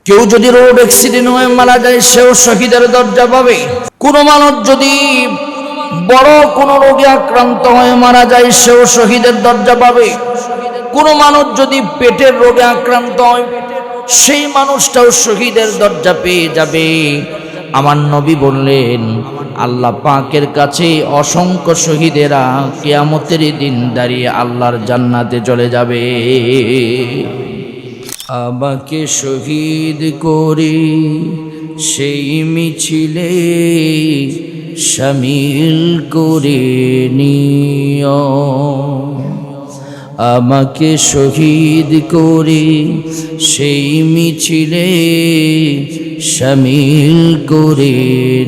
কেউ যদি road accident হয়ে মারা যায় সেও শহীদের দরজা পাবে। কোন মানুষ যদি বড় কোন রোগে আক্রান্ত হয়ে মারা যায় সেও শহীদের দরজা পাবে। কোন মানুষ যদি পেটের রোগে আক্রান্ত হয় সেই মানুষটাও শহীদের দরজা পেয়ে যাবে। আমার নবী বললেন, আল্লাহ পাকের কাছে অসংখ্য শহীদেরা কিয়ামতের দিন দাঁড়িয়ে আল্লাহর জান্নাতে চলে যাবে। আমাকে শহীদ করে সেই মিছিলে শামিল করে নিও, আমাকে শহীদ করে সেই মিছিলে শামিল করে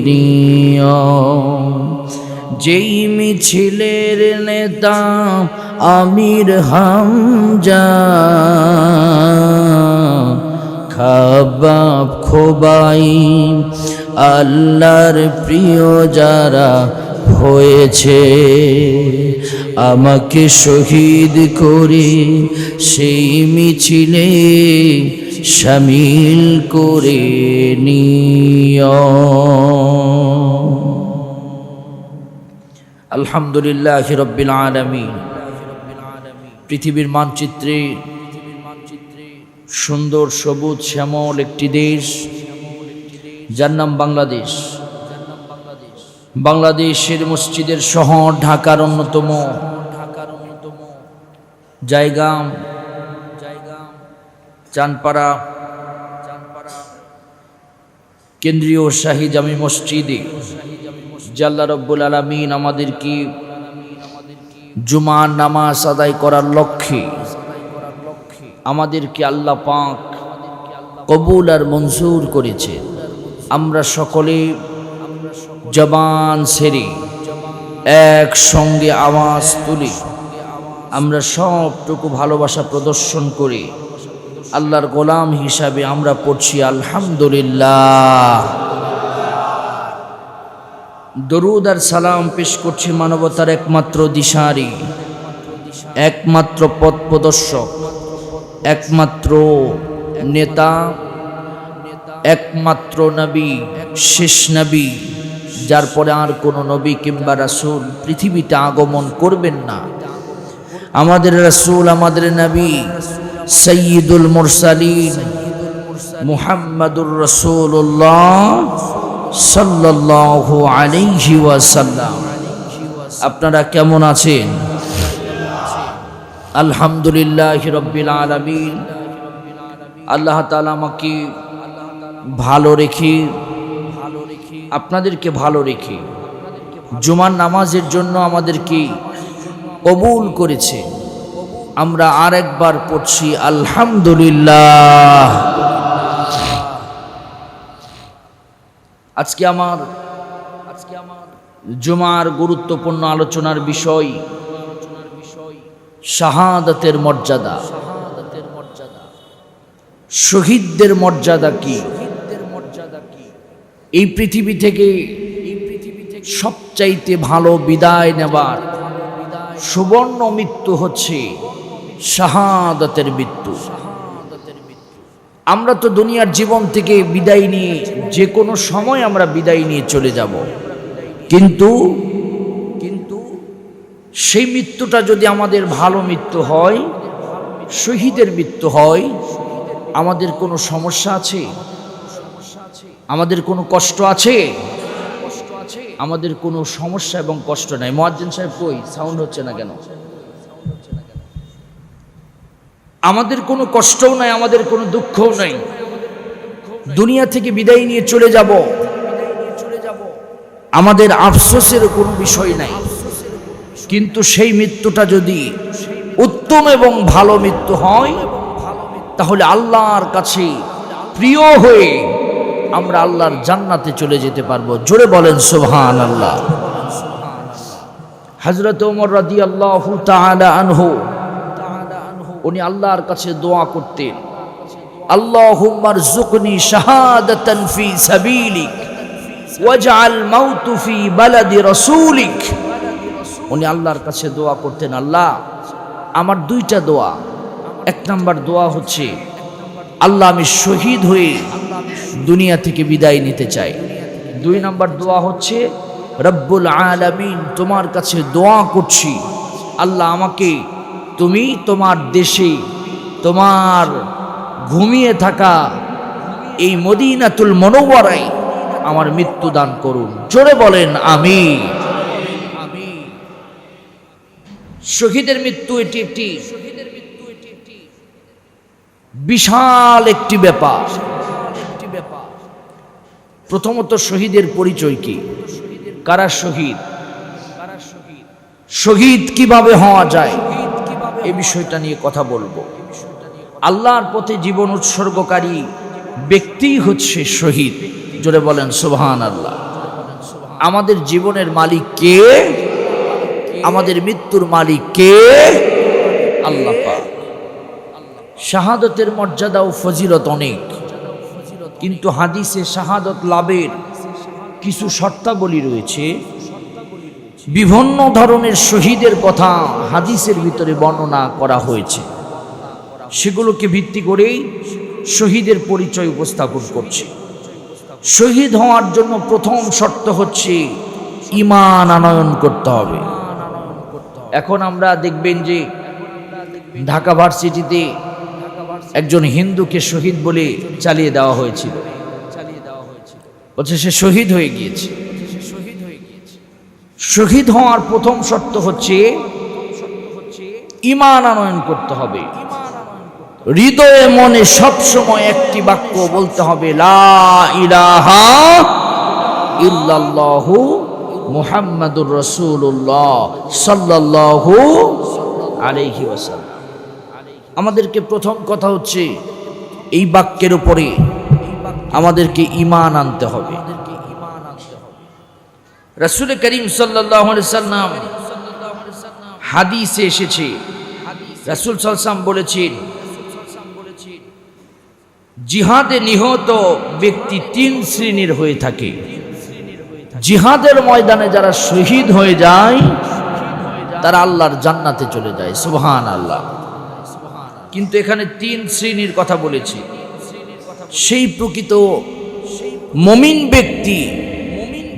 নিও। যেই মিছিলের নেতা আমির হামজা, খাবাব খোবাই আল্লাহর প্রিয় যারা হয়েছে, আমাকে শহীদ করে সেই মিছিলে শামিল করে নিও। আলহামদুলিল্লাহি রাব্বিল আলামিন। পৃথিবীর মানচিত্রে সুন্দর সবুজ শ্যামল একটি দেশ, যার নাম বাংলাদেশ। বাংলাদেশের মসজিদের শহর ঢাকার অন্যতম জায়গা চাঁদপাড়া কেন্দ্রীয় শাহী জামি মসজিদে আল্লাহ রাব্বুল আলামিন আমাদেরকে জুমার নামাজ আদায় করার লক্ষ্যে আমাদেরকে আল্লাহ পাক কবুল আর মঞ্জুর করেছে। আমরা সকলে জবান ছেড়ে একসঙ্গে আওয়াজ তুলি, আমরা সবটুকু ভালোবাসা প্রদর্শন করে আল্লাহর গোলাম হিসাবে আমরা পড়ছি আলহামদুলিল্লাহ। দরুদ আর সালাম পেশ করছি মানবতার একমাত্র দিশারি, একমাত্র পথ প্রদর্শক, একমাত্র নেতা, একমাত্র নবী, শেষ নবী, যার পরে আর কোনো নবী কিংবা রাসূল পৃথিবীতে আগমন করবেন না। আমাদের রাসূল, আমাদের নবী সাইয়্যিদুল মুরসালিন মুহাম্মাদুর রাসূলুল্লাহ সাল্লাল্লাহু আলাইহি ওয়াসাল্লাম। আপনারা কেমন আছেন? আলহামদুলিল্লাহি রাব্বিল আলামিন। আল্লাহ তাআলা আমাকে ভালো রেখে, আপনাদেরকে ভালো রেখে জুমার নামাজের জন্য আমাদেরকে কবুল করেছে। আমরা আরেকবার পড়ছি আলহামদুলিল্লাহ। আজকে আমার জুমার গুরুত্বপূর্ণ আলোচনার বিষয় শাহাদাতের মর্যাদা। শহীদদের মর্যাদা কি? এই পৃথিবী থেকে সবচাইতে ভালো বিদায় নেবার সুবর্ণ মৃত্যু হচ্ছে শাহাদাতের মৃত্যু। আমরা তো দুনিয়ার জীবন থেকে বিদায় নিয়ে যে কোনো সময় আমরা বিদায় নিয়ে চলে যাব, কিন্তু সেই মৃত্যুটা যদি আমাদের ভালো মৃত্যু হয়, শহীদের মৃত্যু হয়, আমাদের কোনো সমস্যা আছে? আমাদের কোনো কষ্ট আছে? আমাদের কোনো সমস্যা এবং কষ্ট নাই। মুয়াজ্জিন সাহেব কই? সাউন্ড হচ্ছে না কেন? আমাদের কোনো কষ্টও নাই, আমাদের কোনো দুঃখও নাই। দুনিয়া থেকে বিদায় নিয়ে চলে যাব, আমাদের আফসোসের কোনো বিষয় নাই। কিন্তু সেই মৃত্যুটা যদি উত্তম এবং ভালো মৃত্যু হয়, তাহলে আল্লাহর কাছে প্রিয় হয়ে আমরা আল্লাহর জান্নাতে চলে যেতে পারবো। জোরে বলেন সুবহানাল্লাহ। হযরত ওমর রাদিয়াল্লাহু তাআলা আনহু, উনি আল্লাহর কাছে দোয়া করতেন, আল্লাহুম্মা রযুকনি শাহাদাতান ফি সাবিলিক ওয়াজআল মাউতু ফি বালাদি রাসূলিক। উনি আল্লাহর কাছে দোয়া করতেন, আল্লাহ আমার দুইটা দোয়া। এক নাম্বার দোয়া হচ্ছে আল্লাহ আমি শহীদ হয়ে দুনিয়া থেকে বিদায় নিতে চাই। 2 নম্বর দোয়া হচ্ছে রব্বুল আলামিন, তোমার কাছে দোয়া করছি আল্লাহ আমাকে তুমি তোমার দেশে তোমার ঘুমিয়ে থাকা এই মদিনাতুল মুনাওয়ারায় আমার মৃত্যু দান করুন। জোরে বলেন আমিন। শহীদের মৃত্যু এটি একটি বিশাল একটি ব্যাপার। প্রথমত শহীদের পরিচয় কি, কারা শহীদ, শহীদ কিভাবে হওয়া যায়, এই বিষয়টা নিয়ে কথা বলবো। আল্লাহর পথে জীবন উৎসর্গকারী ব্যক্তি হচ্ছে শহীদ। জোরে বলেন সুবহানাল্লাহ। আমাদের জীবনের মালিক কে? আমাদের মৃত্যুর মালিক কে? আল্লাহ পাক। শাহাদতের মর্যাদা ও ফজিলত অনেক, কিন্তু হাদিসে শাহাদত লাভের কিছু শর্তাবলী রয়েছে। বিভিন্ন ধরনের শহীদের কথা হাদিসের ভিতরে বর্ণনা করা হয়েছে, সেগুলোকে ভিত্তি করেই শহীদের পরিচয় উপস্থাপন করছে। শহীদ হওয়ার জন্য প্রথম শর্ত হচ্ছে ঈমান আনয়ন করতে হবে। এখন আমরা দেখবেন যে ঢাকা ভার্সিটিতে একজন হিন্দুকে শহীদ বলে চালিয়ে দেওয়া হয়েছিল, বলছে সে শহীদ হয়ে গিয়েছে। শহীদ হওয়ার প্রথম শর্ত হচ্ছে ঈমান আনয়ন করতে হবে। হৃদয়ে মনে সবসময় একটি বাক্য বলতে হবে, লা ইলাহা ইল্লাল্লাহু মুহাম্মাদুর রাসূলুল্লাহ সাল্লাল্লাহু আলাইহি ওয়াসাল্লাম। আমাদেরকে প্রথম কথা হচ্ছে এই বাক্যের উপরে আমাদেরকে ঈমান আনতে হবে। রাসূল করিম সাল্লাল্লাহু আলাইহি ওয়াসাল্লাম হাদিসে এসেছে, রাসূল সাল্লাল্লাহু আলাইহি ওয়াসাল্লাম বলেছেন জিহাদে নিহত ব্যক্তি 3 শ্রেণীর হয়ে থাকে। জিহাদের ময়দানে যারা শহীদ হয়ে যায় তারা আল্লাহর জান্নাতে চলে যায়, সুবহানাল্লাহ। কিন্তু এখানে 3 শ্রেণীর কথা বলেছি। সেই প্রকৃত মুমিন ব্যক্তি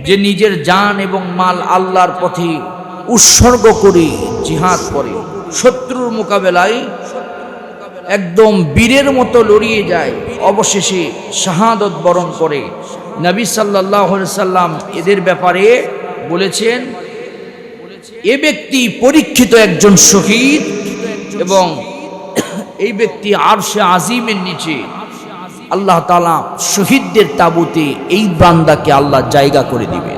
যে নিজের জান এবং মাল আল্লাহর পথে উৎসর্গ করে জিহাদ করে, শত্রুর মোকাবেলায় একদম বীরের মতো লড়িয়ে যায়, অবশেষে শাহাদত বরণ করে। নবী সাল্লাল্লাহু আলাইহি সাল্লাম এদের ব্যাপারে বলেছেন এ ব্যক্তি পরীক্ষিত একজন শহীদ, এবং এই ব্যক্তি আরশে আজিমের নিচে আল্লাহ তাআলা শহীদদের তাবুতে এই বান্দাকে আল্লাহ জায়গা করে দিবে।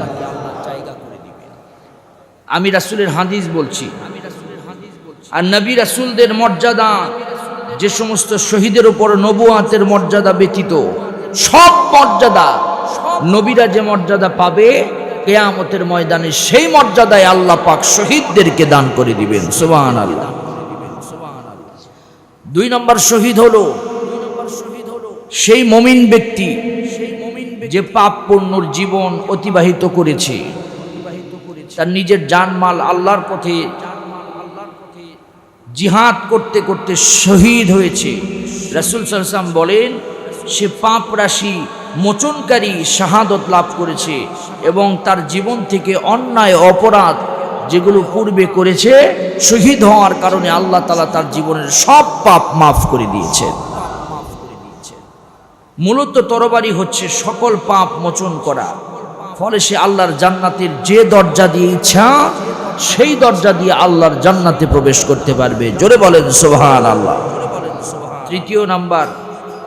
আমি রাসূলের হাদিস বলছি। আর নবী রাসূলদের মর্যাদা, যে সমস্ত শহীদের উপর নবুয়াতের মর্যাদা ব্যতীত সব মর্যাদা নবীরা যে মর্যাদা পাবে কিয়ামতের ময়দানে, সেই মর্যাদায় আল্লাহ পাক শহীদদেরকে দান করে দিবেন, সুবহানাল্লাহ। 2 নম্বর শহীদ হলো সেই মুমিন ব্যক্তি যে পাপপূর্ণ জীবন অতিবাহিত করেছে, তার নিজের জানমাল আল্লাহর পথে জিহাদ করতে করতে শহীদ হয়েছে। রাসূল সাল্লাল্লাহু আলাইহি ওয়াসাল্লাম বলেন সে পাপ রাশি মোচনকারী শাহাদত লাভ করেছে, এবং তার জীবন থেকে অন্যায় অপরাধ যেগুলো পূর্বে করেছে, শহীদ হওয়ার কারণে আল্লাহ তাআলা তার জীবনের সব পাপ মাফ করে দিয়েছেন। মূলত তরবারি হচ্ছে সকল পাপ মোচন করা, ফলে সে আল্লাহর জান্নাতের যে দরজা দিয়ে ইচ্ছা সেই দরজা দিয়ে আল্লাহর জান্নাতে প্রবেশ করতে পারবে। জোরে বলেন সুবহানাল্লাহ। 3 নাম্বার,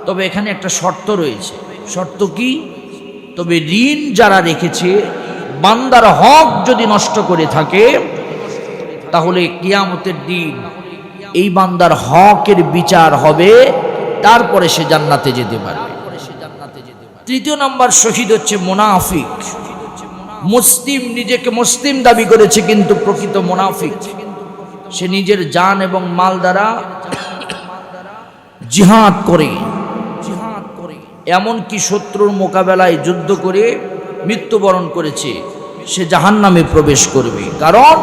তবে এখানে একটা শর্ত রয়েছে। শর্ত কি? তবে ঋণ যারা রেখেছে, বান্দার হক যদি নষ্ট করে থাকে, তাহলে কিয়ামতের দিন এই বান্দার হকের বিচার হবে, তারপরে সে জান্নাতে যেতে পারবে। 3 নম্বর শহীদ হচ্ছে মুনাফিক। মুসলিম, নিজেকে মুসলিম দাবি করেছে কিন্তু প্রকৃত মুনাফিক। সে নিজের জান এবং মাল দ্বারা জিহাদ করে, এমনকি শত্রুর মোকাবেলায় যুদ্ধ করে মৃত্যুবরণ করেছে, সে জাহান্নামে প্রবেশ করবে। কারণ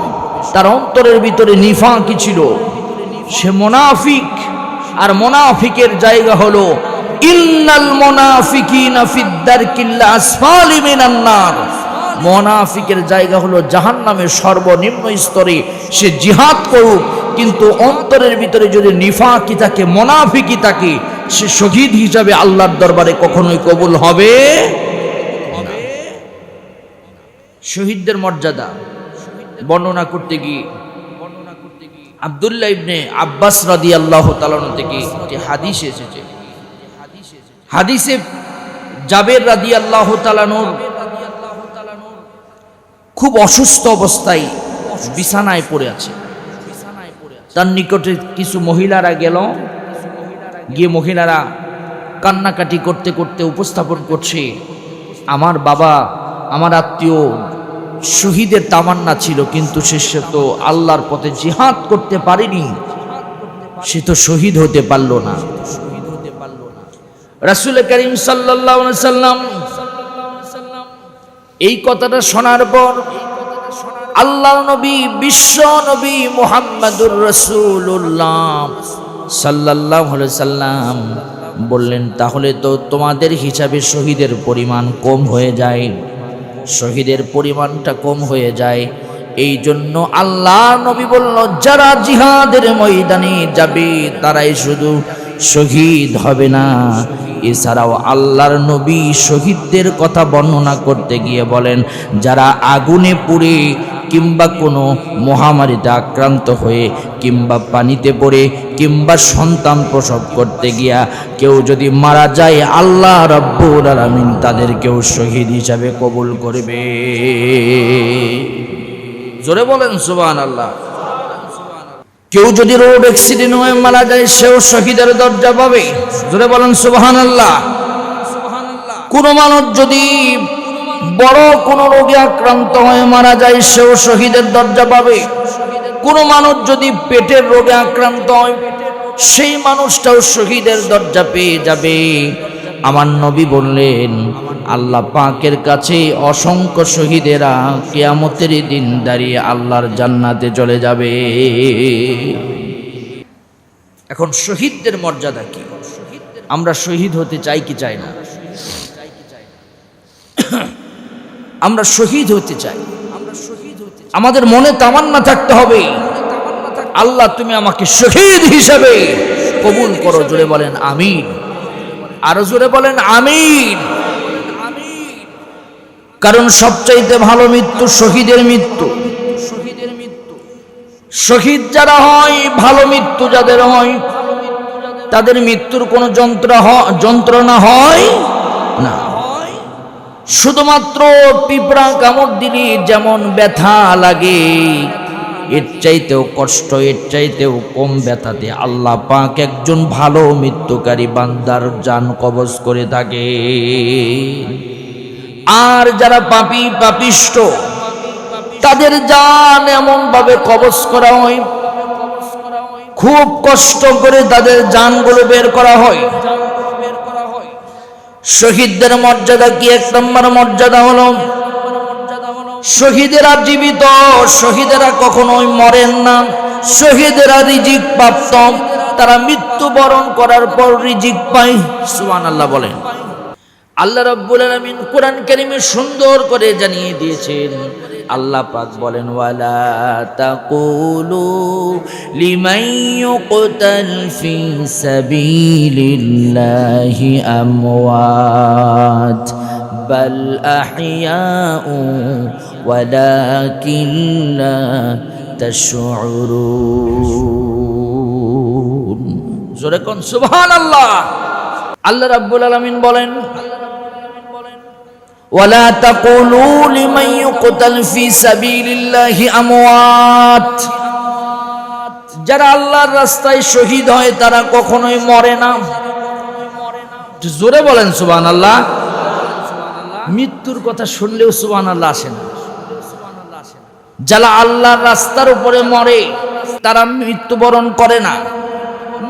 তার অন্তরের ভিতরে নিফাকি ছিল, সে মুনাফিক। আর মুনাফিকের জায়গা হলো ইন্নাল মুনাফিকিনা ফিদ দারকিল আসফালি মিনান নার, মুনাফিকের জায়গা হলো জাহান্নামের সর্বনিম্ন স্তরে। সে জিহাদ করুক, কিন্তু অন্তরের ভিতরে যদি নিফাকি থাকে, মুনাফিকি থাকে, সে শহীদ হিসাবে আল্লাহর দরবারে কখনোই কবুল হবে না। শহীদদের মর্যাদা বর্ণনা করতে গিয়ে আব্দুল্লাহ ইবনে আব্বাস রাদিয়াল্লাহু তাআলা থেকে একটি হাদিস এসেছে। হাদিসে জাবের রাদিয়াল্লাহু তাআলা খুব অসুস্থ অবস্থায় বিছানায় পড়ে আছে। তার নিকটে কিছু মহিলারা গেল, গিয়ে মহিলারা কান্নাকাটি করতে করতে উপস্থাপন করছে, আমার বাবা, আমার আত্মীয় শহীদের তামান্না ছিল, কিন্তু সে তো আল্লাহর পথে জিহাদ করতে পারেনি, সে তো শহীদ হতে পারল না। রাসূল করিম সাল্লাল্লাহু আলাইহি সাল্লাম এই কথাটা শোনার পর আল্লাহর নবী, বিশ্ব নবী মুহাম্মদুর রাসূলুল্লাহ সাল্লাল্লাহু আলাইহি সাল্লাম বললেন, তাহলে তো তোমাদের হিসাবে শহীদের পরিমাণ কম হয়ে যায়, শহীদের পরিমাণটা কম হয়ে যায়। এই জন্য আল্লাহ নবী বলল, যারা জিহাদের ময়দানে যাবে তারাই শুধু শহীদ হবে না, এছাড়াও আল্লাহর নবী শহীদদের কথা বর্ণনা করতে গিয়ে বলেন, যারা আগুনে পুড়ে কিংবা কোনো মহামারীতে আক্রান্ত হয়ে কিংবা পানিতে পড়ে কিংবা সন্তান প্রসব করতে গিয়া কেউ যদি মারা যায়, আল্লাহ রাব্বুল আলামিন তাদেরকেও শহীদ হিসাবে কবুল করবে। জোরে বলেন সুবহানাল্লাহ। কেউ যদি রোড অ্যাক্সিডেন্ট হয়ে মারা যায়, সেও শহীদের দরজা পাবে। জোরে বলেন সুবহানাল্লাহ। কোন মানুষ যদি বড় কোন রোগে আক্রান্ত হয়ে মারা যায়, সেও শহীদের দরজা পাবে। কোন মানুষ যদি পেটের রোগে আক্রান্ত হয়, সেই মানুষটাও শহীদের দরজা পেয়ে যাবে। আমার নবী বললেন, আল্লাহ পাকের কাছে অসংখ্য শহীদেরা কিয়ামতের দিন দাঁড়িয়ে আল্লাহর জান্নাতে চলে যাবে। এখন শহীদদের মর্যাদা কি? আমরা শহীদ হতে চাই কি চাই না? আমরা শহীদ হতে চাই। আমাদের মনে তামান্না থাকতে হবে, আল্লাহ তুমি আমাকে শহীদ হিসাবে কবুল করো। জোরে বলেন আমিন। আরো জোরে বলেন আমিন। কারণ সবচাইতে ভালো মৃত্যু শহীদের মৃত্যু। শহীদ যারা হয়, ভালো মৃত্যু যাদের হয়, তাদের মৃত্যুর কোনো যন্ত্রণা হয় না। শুধুমাত্র পিঁপড়া কামড় দিলে যেমন ব্যথা লাগে, এর চাইতেও কষ্ট, এর চাইতেও কম ব্যথাতে আল্লাহ পাক একজন ভালো মৃত্যুকারী বান্দার জান কবজ করে থাকে। আর যারা পাপী পাপিষ্ট, তাদের জান এমন ভাবে কবজ করা হয়, খুব কষ্ট করে তাদের জানগুলো বের করা হয়। শহীদদের মর্যাদা কি? এক নম্বর মর্যাদা হলো শহীদেরা জীবিত, শহীদেরা কখনোই মরেন না, শহীদেরা রিজিক প্রাপ্ত, তারা মৃত্যুবরণ করার পর রিজিক পায়। সুবহানাল্লাহ বলেন। আল্লাহ রাব্বুল আলামিন কোরআন কারীমে সুন্দর করে জানিয়ে দিয়েছেন। আল্লাহ পাক বলেন, ওয়ালা তাকুলু লিমান ইউকতাল ফি সাবিলিল্লাহি আমওয়াত বাল আহইয়াউ ওয়ালাকিন লা তাশউরুন। জোরে কোন সুবহানাল্লাহ। আল্লাহ রাব্বুল আলামিন বলেন, ওয়ালা তাকুলু লিমান ইউকতাল ফি সাবিলিল্লাহি আমওয়াত, যারা আল্লাহর রাস্তায় শহীদ হয় তারা কখনোই মরে না। জোরে বলেন সুবহানাল্লাহ। মৃত্যুর কথা শুনলেও সুবহানাল্লাহ আসে না। যারা আল্লাহর রাস্তার উপরে মরে তারা মৃত্যুবরণ করে না।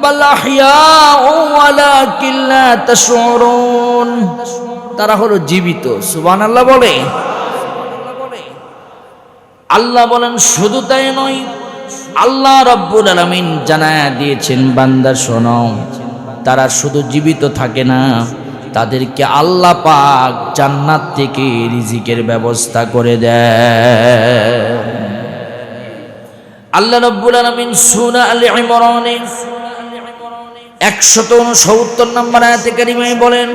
বাল আহইয়াউ ওয়ালাকিন লা তাশউরুন, তারা হলো জীবিত। সুবহানাল্লাহ বলে। আল্লাহ বলেন, শুধু তাই নয়, আল্লাহ রাব্বুল আলামিন জানায়া দিয়েছেন, বান্দা শোনো, তারা শুধু জীবিত থাকে না, তাদেরকে আল্লাহ পাক জান্নাত থেকে রিজিকের ব্যবস্থা করে দেয়। আল্লাহ রাব্বুল আলামিন সূরা আলে ইমরানে 169 নম্বর আয়াতে কারিমায় বলেন,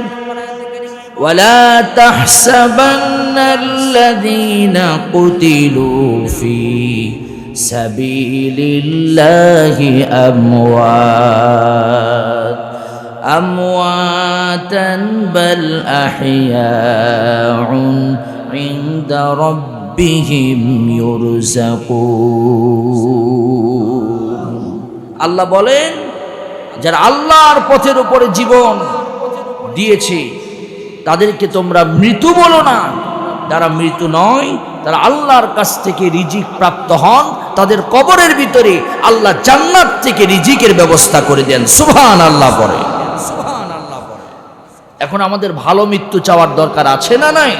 ওয়ালা তাহসাবান্নাল্লাযীনা কুতিলু ফি সাবিলিল্লাহি আমওয়াতান বাল আহইয়াউন ইনদা রাব্বিহিম ইউরযাকুন। আল্লাহ বলেন, যারা আল্লাহর পথের উপরে জীবন দিয়েছে তাদেরকে তোমরা মৃত্যু বলো না। যারা মৃত্যু নয়, তারা আল্লাহর কাছ থেকে রিজিক প্রাপ্ত হন, তাদের কবরের ভিতরে আল্লাহ জান্নাত থেকে রিজিকের ব্যবস্থা করে দেন। সুবহানাল্লাহ পড়ে। এখন আমাদের ভালো মৃত্যু চাওয়ার দরকার আছে না নাই?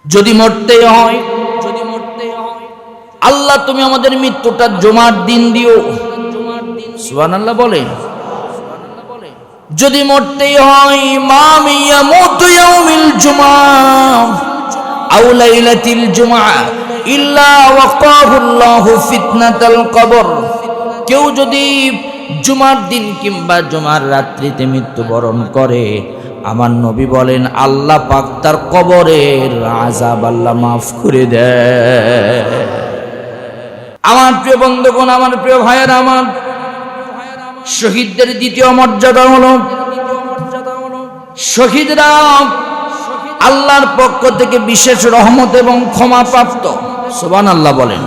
যদি মরতে হয়, আল্লাহ তুমি আমাদের মৃত্যুটা জুমার দিন দিও। সুবহানাল্লাহ বলে। যদি মরতে হয়, ইমাম ইয়ামুতু ইয়াউমিল জুমআ আও লাইলাতিল জুমআ ইল্লা ওয়াকাহুল্লাহু ফিতনাতাল কবর। কেউ যদি জুমার দিন কিংবা জুমার রাত্রিতে মৃত্যুবরণ করে, আমার নবী বলেন আল্লাহ পাক তার কবরের আযাব আল্লাহ মাফ করে দেয়। আমার প্রিয় বন্ধুগণ, আমার প্রিয় ভাইয়েরা, আমার শহীদদের দ্বিতীয় মর্যাদা হলো, শহীদরা আল্লাহর পক্ষ থেকে বিশেষ রহমত এবং ক্ষমা প্রাপ্ত। সুবহানাল্লাহ বলেন।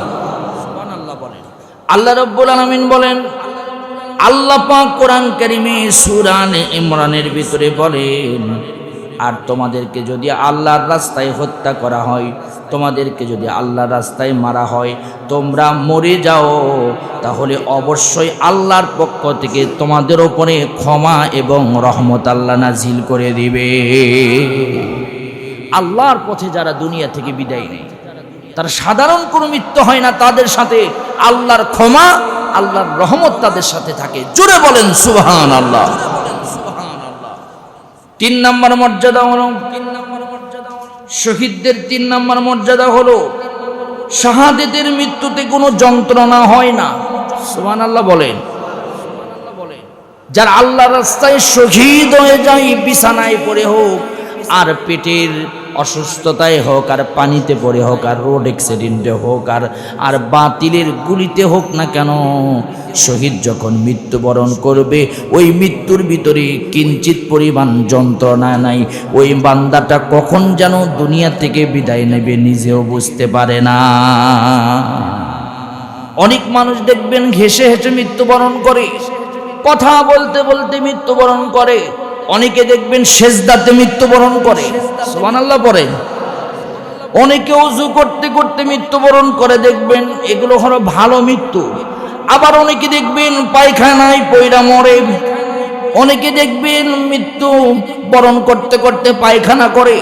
আল্লাহ রাব্বুল আলামিন বলেন, আল্লাহ পাক কোরআন কারীমে সূরা আলে ইমরানের ভিতরে বলেন, আর তোমাদেরকে যদি আল্লাহর রাস্তায় হত্যা করা হয়, তোমাদেরকে যদি আল্লাহর রাস্তায় মারা হয়, তোমরা মরে যাও, তাহলে অবশ্যই আল্লাহর পক্ষ থেকে তোমাদের উপরে ক্ষমা এবং রহমত আল্লাহ নাজিল করে দিবে। আল্লাহর পথে যারা দুনিয়া থেকে বিদায় নেয়, তার সাধারণ কোনো মৃত্যু হয় না, তাদের সাথে আল্লাহর ক্ষমা, আল্লাহর রহমত তাদের সাথে থাকে। জোরে বলেন সুবহানাল্লাহ। 3 নম্বর মর্যাদা হলো, শহীদদের 3 নম্বর মর্যাদা হলো, শাহাদাতের মৃত্যুতে কোনো যন্ত্রণা হয় না। সুবহানাল্লাহ বলেন। যারা আল্লাহর রাস্তায় শহীদ হয়ে যায়, বিছানায় পড়ে হোক, আর পেটের অসুস্থতায় হোক, আর পানিতে পড়ে হোক, আর রোড অ্যাক্সিডেন্টে হোক, আর বাতিলের গুলিতে হোক না কেন, শহীদ যখন মৃত্যুবরণ করবে, ওই মৃত্যুর ভিতরে কিঞ্চিত পরিমাণ যন্ত্রণা নাই। ওই বান্দাটা কখন যেন দুনিয়া থেকে বিদায় নেবে নিজেও বুঝতে পারে না। অনেক মানুষ দেখবেন ঘেঁষে হেসে মৃত্যুবরণ করে, কথা বলতে বলতে মৃত্যুবরণ করে। অনেকে দেখবেন সেজদাতে মৃত্যুবরণ করে। সুবহানাল্লাহ পড়ে। অনেকে ওযু করতে করতে মৃত্যুবরণ করে, দেখবেন এগুলো হলো ভালো মৃত্যু। আবার অনেকে দেখবেন পায়খানায় পয়রা মরে। অনেকে দেখবেন মৃত্যু বরণ করতে করতে পায়খানা করে,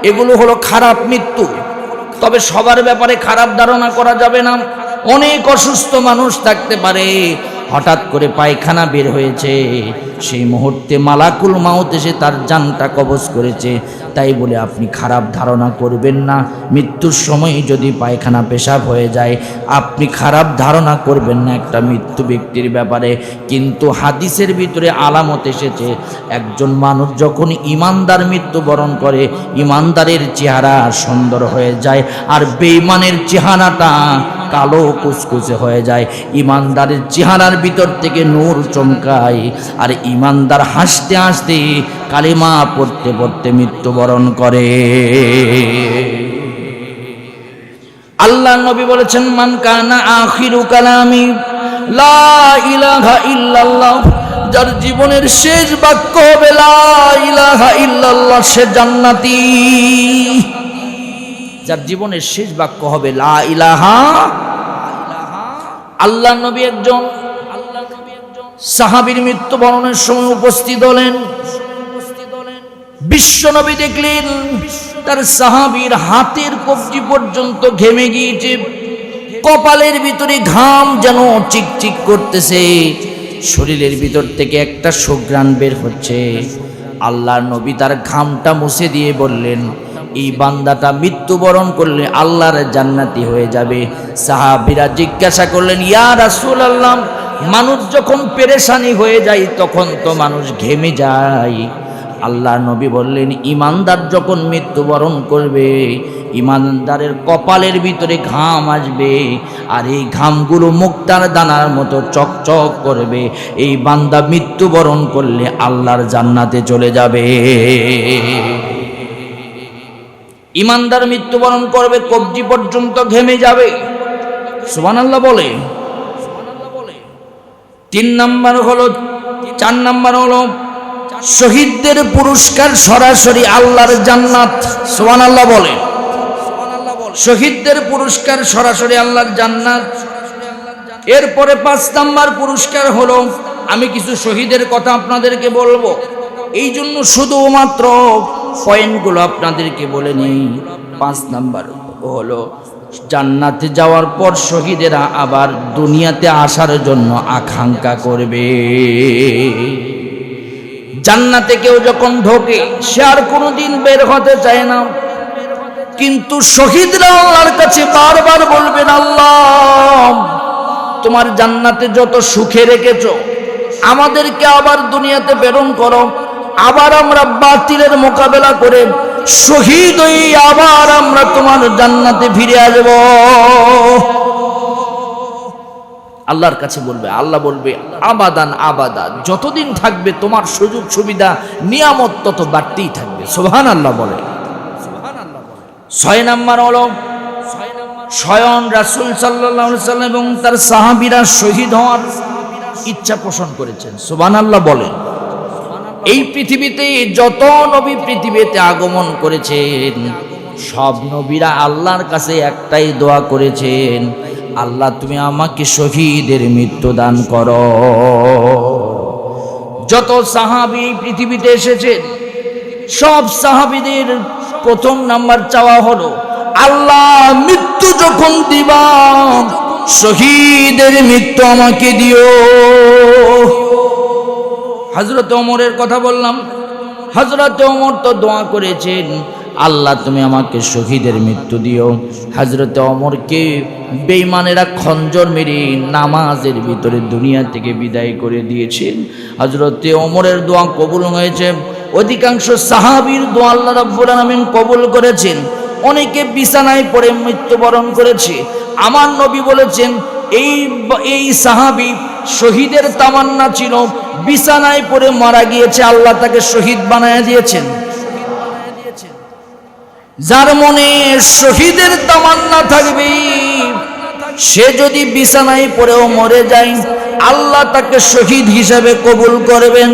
এগুলো হলো খারাপ মৃত্যু। তবে সবার ব্যাপারে খারাপ ধারণা করা যাবে না। অনেক অসুস্থ মানুষ থাকতে পারে, হঠাৎ করে পায়খানা বের হয়েছে, সেই মুহূর্তে মালাকুল মাউত এসে তার জানটা কবজ করেছে, তাই বলে আপনি খারাপ ধারণা করবেন না। মৃত্যুর সময় যদি পায়খানা পেশাব হয়ে যায়, আপনি খারাপ ধারণা করবেন না একটা মৃত্যু ব্যক্তির ব্যাপারে। কিন্তু হাদিসের ভিতরে আলামত এসেছে, একজন মানুষ যখন ইমানদার মৃত্যুবরণ করে, ইমানদারের চেহারা সুন্দর হয়ে যায়, আর বেঈমানের চেহারাটা কালো কুচকুচে হয়ে যায়। ইমানদারের চেহারার ভিতর থেকে নূর চমকায়, আর ইমানদার হাসতে হাসতে কালিমা পড়তে পড়তে মৃত্যুবরণ করে। আল্লাহ নবী বলেছেন, মান কানা আখিরু কালামি লা ইলাহা ইল্লাল্লাহ, যার জীবনের শেষ বাক্য হবে লা ইলাহা ইল্লাল্লাহ, সে জান্নাতি। যার জীবনের শেষ বাক্য হবে লা ইলাহা। আল্লাহ নবী একজন সাহাবীর মৃত্যুবরণের সময় উপস্থিত হলেন। বিশ্ব নবী দেখলেন তার সাহাবীর হাতের কবজি পর্যন্ত ঘেমে গিয়েছে, কপালের ভিতরে ঘাম যেন চিকচিক করতেছে। শরীরের ভিতর থেকে একটা সুঘ্রাণ বের হচ্ছে। আল্লাহর নবী তার ঘামটা মুছে দিয়ে বললেন, এই বান্দাটা মৃত্যুবরণ করলে আল্লাহর জান্নাতি হয়ে যাবে। সাহাবীরা জিজ্ঞাসা করলেন, ইয়া রাসূলুল্লাহ, মানুষ যখন পেরেশানি হয়ে যায় তখন তো মানুষ ঘেমে যায়। আল্লাহর নবী বললেন, ঈমানদার যখন মৃত্যুবরণ করবে, ঈমানদারের কপালের ভিতরে ঘাম আসবে, আর এই ঘামগুলো মুক্তার দানার মতো চকচক করবে। এই বান্দা মৃত্যুবরণ করলে আল্লাহর জান্নাতে চলে যাবে। ঈমানদার মৃত্যুবরণ করবে, কবজি পর্যন্ত ঘেমে যাবে। সুবহানাল্লাহ বলে। 4 নাম্বার হলো শহীদদের পুরস্কার সরাসরি আল্লাহর জান্নাত। সুবহানাল্লাহ বলে। শহীদদের পুরস্কার সরাসরি আল্লাহর জান্নাত। এরপরে 5 নাম্বার পুরস্কার হলো, আমি কিছু শহীদের কথা আপনাদেরকে বলবো, এই জন্য শুধুমাত্র পয়েন্টগুলো আপনাদেরকে বলে নেই। 5 নাম্বার হলো, জান্নাতে যাওয়ার পর শহীদেরা আবার দুনিয়াতে আসার জন্য আকাঙ্ক্ষা করবে। জান্নাতে কেউ যখন ঢোকে সে আর কোনোদিন বের হতে চায় না, কিন্তু শহীদরা আল্লাহর কাছে বারবার বলবেন, আল্লাহ তোমার জান্নাতে যত সুখে রেখেছো, আমাদেরকে আবার দুনিয়াতে প্রেরণ করো, আবার আমরা বাতিলের মোকাবেলা করে শহীদ হয়ে আবার আমরা তোমার জান্নাতে ফিরে আসব। আল্লাহর কাছে বলবে, আল্লাহ বলবে, আবাদান আবাদা, যতদিন থাকবে তোমার সুযোগ সুবিধা নিয়ামত তত বাড়তেই থাকবে। সুবহানাল্লাহ বলে। 6 নাম্বার হলো, স্বয়ং রাসূল সাল্লাল্লাহু আলাইহি ওয়াসাল্লাম এবং তার সাহাবীরা শহীদ হওয়ার ইচ্ছা পোষণ করেছেন। সুবহানাল্লাহ বলে। এই পৃথিবীতে যত নবী পৃথিবীতে আগমন করেছেন, সব নবীরা আল্লাহর কাছে একটাই দোয়া করেছেন, আল্লাহ তুমি আমাকে শহীদের মৃত্যু দান করো। যত সাহাবী পৃথিবীতে এসেছেন, সব সাহাবীদের 1 নাম্বার চাওয়া হলো, আল্লাহ মৃত্যু যখন দিবা শহীদের মৃত্যু আমাকে দিও। হযরত ওমরের কথা বললাম, হযরত ওমর তো দোয়া করেছেন, আল্লাহ তুমি আমাকে শহীদের মৃত্যু দিও। হযরত ওমরকে বেঈমানেরা খঞ্জর মেরে নামাজের ভিতরে দুনিয়া থেকে বিদায় করে দিয়েছেন। হযরত ওমরের দোয়া কবুল হয়েছে। অধিকাংশ সাহাবীর দোয়া আল্লাহ রাব্বুল আলামিন কবুল করেছেন। অনেকে বিছানায় পড়ে মৃত্যুবরণ করেছে। আমার নবী বলেছেন, এই সাহাবী শহীদের তামান্না ছিল, বিছানায় পড়ে মারা গিয়েছে, আল্লাহ তাকে শহীদ বানায়া দিয়েছেন। যার মনে শহীদের তামান্না থাকবে, সে যদি বিছানায় পড়েও মরে যায়, আল্লাহ তাকে শহীদ হিসাবে কবুল করবেন।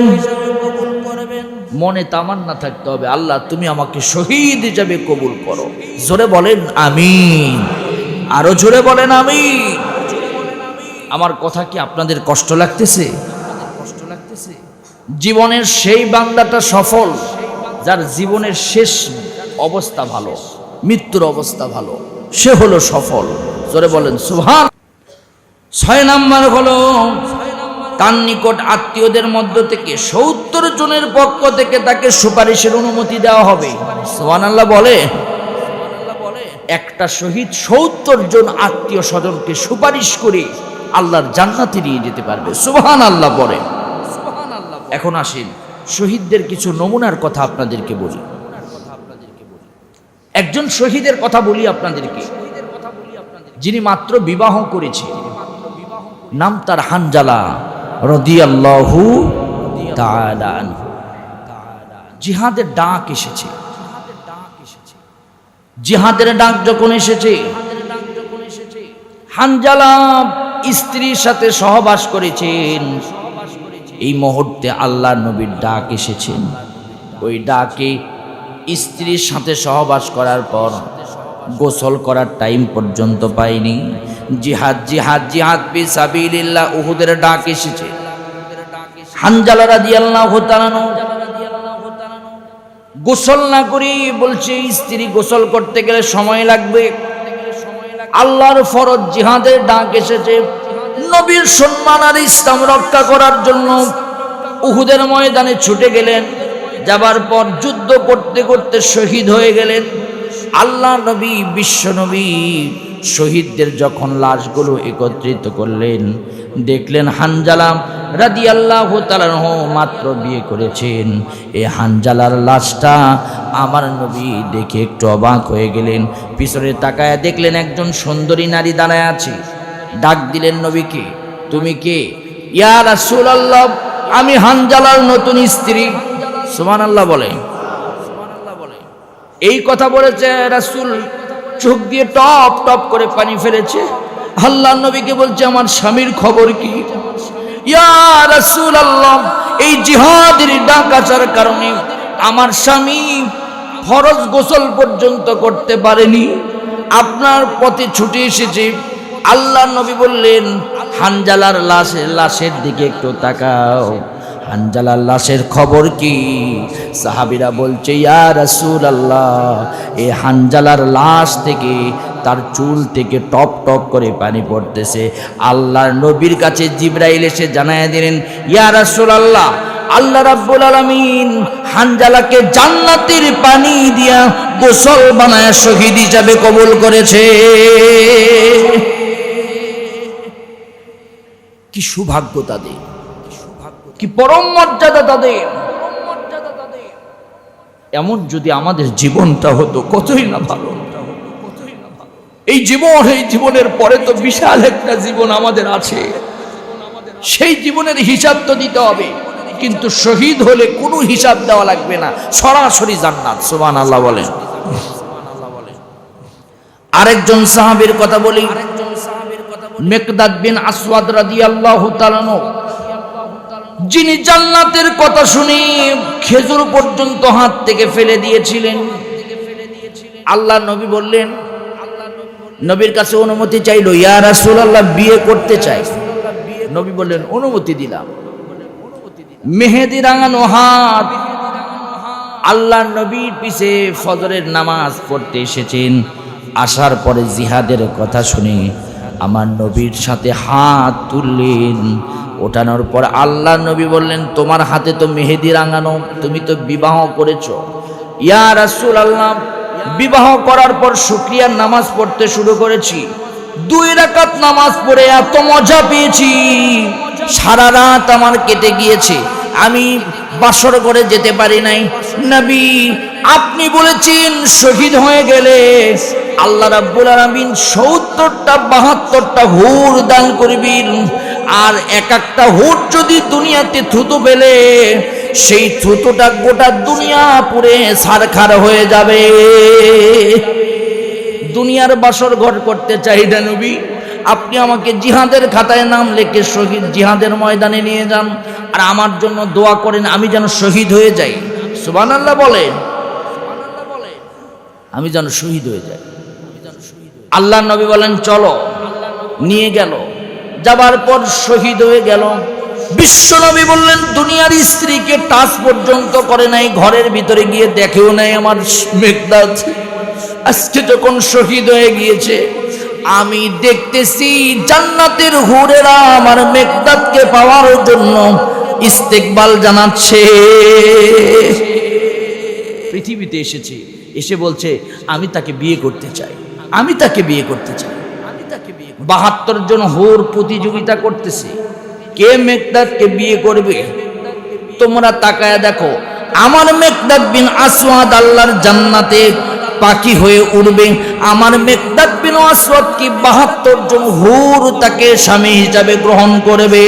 মনে তামান্না থাকতে হবে, আল্লাহ তুমি আমাকে শহীদ হিসাবে কবুল করো। জোরে বলেন আমিন। আরো জোরে বলেন আমিন। আমার কথা কি আপনাদের কষ্ট লাগতেছে? জীবনের সেই বান্দাটা সফল যার জীবনের শেষ অবস্থা ভালো, মৃত্যুর অবস্থা ভালো, সে হলো সফল। জোরে বলেন সুবহান। 6 নাম্বার হলো, তার নিকট আত্মীয়দের মধ্য থেকে 70 জনের পক্ষ থেকে তাকে সুপারিশের অনুমতি দেওয়া হবে। সুবহানাল্লাহ বলে। একটা শহীদ 70 জন আত্মীয় স্বজনকে সুপারিশ করে আল্লাহর জান্নাতে নিয়ে যেতে পারবে। সুবহানাল্লাহ বলে। এখন আসেন শহীদদের কিছু নমুনার কথা আপনাদেরকে বলি। একজন শহীদের কথা বলি আপনাদেরকে, যিনি মাত্র বিবাহ করেছে, নাম তার হানজালা রাদিয়াল্লাহু তাআলা আনহু। জিহাদের ডাক এসেছে। জিহাদের ডাক যখন এসেছে, হানজালা স্ত্রীর সাথে সহবাস করেছেন। এই মুহূর্তে আল্লাহর নবীর ডাক এসেছেন। ওই ডাকে স্ত্রীর সাথে সহবাস করার পর গোসল করার টাইম পর্যন্ত পায়নি। জিহাদ জিহাদ জিহাদ ফি সাবিলিল্লাহ, উহুদের ডাক এসেছে। হানজালা রাদিয়াল্লাহু তাআলা গোসল না করি বলছে, স্ত্রী গোসল করতে গেলে সময় লাগবে। আল্লাহর ফরজ জিহাদের ডাক এসেছে। নবীর সম্মান আর ইসলাম রক্ষা করার জন্য উহুদের ময়দানে ছুটে গেলেন। যাবার পর যুদ্ধ করতে করতে শহীদ হয়ে গেলেন। আল্লাহ নবী, বিশ্ব নবী শহীদদের যখন লাশগুলো একত্রিত করলেন, দেখলেন হানজালা রাদিয়াল্লাহু তাআলা মাত্র বিয়ে করেছেন। এই হানজালার লাশটা আমার নবী দেখে একটু অবাক হয়ে গেলেন। পিছনে তাকায়া দেখলেন একজন সুন্দরী নারী দাঁড়ায় আছে। ডাক দিলেন নবীকে, তুমি কে? ইয়া রাসূলুল্লাহ, আমি হানজালার নতুন স্ত্রী। সুবহানাল্লাহ বলে। এই কথা বলেছে রাসূল, চোখ দিয়ে টপ টপ করে পানি ফেলেছে। আল্লাহর নবীকে বলছে, আমার স্বামীর খবর কি? ইয়া রাসূলুল্লাহ, এই জিহাদের ডাক আসার কারণে আমার স্বামী ফরজ গোসল পর্যন্ত করতে পারেনি, আপনার পথে ছুটে এসেছে। আল্লাহর নবী বললেন, হানজালার লাশের দিকে একটু তাকাও। হানজালার লাশের খবর কি? সাহাবীরা বলছে, ইয়া রাসূলুল্লাহ, এই হানজালার লাশ থেকে, তার চুল থেকে টপ টপ করে পানি পড়তেছে। আল্লাহর নবীর কাছে জিবরাইল এসে জানায়া দিলেন, ইয়া রাসূলুল্লাহ, আল্লাহ রাব্বুল আলামিন হানজালাকে জান্নাতের পানি দিয়া গোসল বানায় শহীদ হিসাবে কবুল করেছে। কি সৌভাগ্য তাদের, কি পরম মর্যাদা তাদের। এমন যদি আমাদের জীবনটা হতো কতই না ভালো। এই জীবনের পরে তো বিশাল একটা জীবন আমাদের আছে, সেই জীবনের হিসাব তো দিতে হবে। কিন্তু শহীদ হলে কোনো হিসাব দেওয়া লাগবে না, সরাসরি জান্নাত। সুবহানাল্লাহ বলেন। আরেকজন সাহাবীর কথা বলি, মিকদাদ বিন আসওয়াদ রাদিয়াল্লাহু তাআলা, যিনি জান্নাতের কথা শুনে খেজুর পর্যন্ত হাত থেকে ফেলে দিয়েছিলেন। আল্লাহ নবী বললেন, নবীর কাছে অনুমতি চাইলো, ইয়া রাসূলুল্লাহ, বিয়ে করতে চাই। নবী বললেন, অনুমতি দিলাম। মেহেদি রাঙানো হাত। আল্লাহ নবীর পিছে ফজরের নামাজ পড়তে এসেছেন। আসার পরে জিহাদের কথা শুনে আমার নবীর সাথে হাত তুললেন। ওঠানোর পর আল্লাহ নবী বললেন, তোমার হাতে তো মেহেদি রাঙানো, তুমি তো বিবাহ করেছো। ইয়া রাসূলুল্লাহ, বিবাহ করার পর শুকরিয়ার নামাজ পড়তে শুরু করেছি। 2 রাকাত নামাজ পড়ে এত মজা পেয়েছি, সারা রাত আমার কেটে গিয়েছে, আমি বাসর ঘরে যেতে পারি নাই। নবী, আপনি বলেছেন শহীদ হয়ে গেলে আল্লাহ রাব্বুল আলামিন 70টা 72টা হুর দান করবেন। আর এক একটা হুর যদি দুনিয়াতে থুতু ফেলে, সেই থুতুটা গোটা দুনিয়া পুরে ছারখার হয়ে যাবে। দুনিয়ার বাসর ঘর করতে চাই না নবী, আপনি আমাকে জিহাদের খাতায় নাম লিখে শহীদ জিহাদের ময়দানে নিয়ে যান, আর আমার জন্য দোয়া করেন আমি যেন শহীদ হয়ে যাই। সুবহানাল্লাহ বলে, আমি যেন শহীদ হয়ে যাই। আল্লাহ নবী বলেন, চলো। নিয়ে গেল। যাবার পর শহীদ হয়ে গেল। বিশ্ব নবী বললেন, দুনিয়ার স্ত্রীকে টাচ পর্যন্ত করে নাই, ঘরের ভিতরে গিয়ে দেখেও নাই আমার মিকদাদ। আজকে যখন শহীদ হয়ে গিয়েছে, আমি দেখতেছি জান্নাতের হুরেরা আমার মিকদাদকে পাওয়ার জন্য ইস্তেকবাল জানাচ্ছে। পৃথিবীতে এসেছে, এসে বলছে, আমি তাকে বিয়ে করতে চাই, আমি তাকে বিয়ে করতে চাই। 72 জন হুর প্রতিযোগিতা করতেছে, কে মিকদাদকে বিয়ে করবে। তোমরা তাকায়া দেখো, আমার মিকদাদ বিন আসওয়াদ আল্লাহর জান্নাতে পাখি হয়ে উড়বে। আমার মিকদাদ বিন আসওয়াদ কি 72 জন হুর তাকে স্বামী হিসাবে গ্রহণ করবে।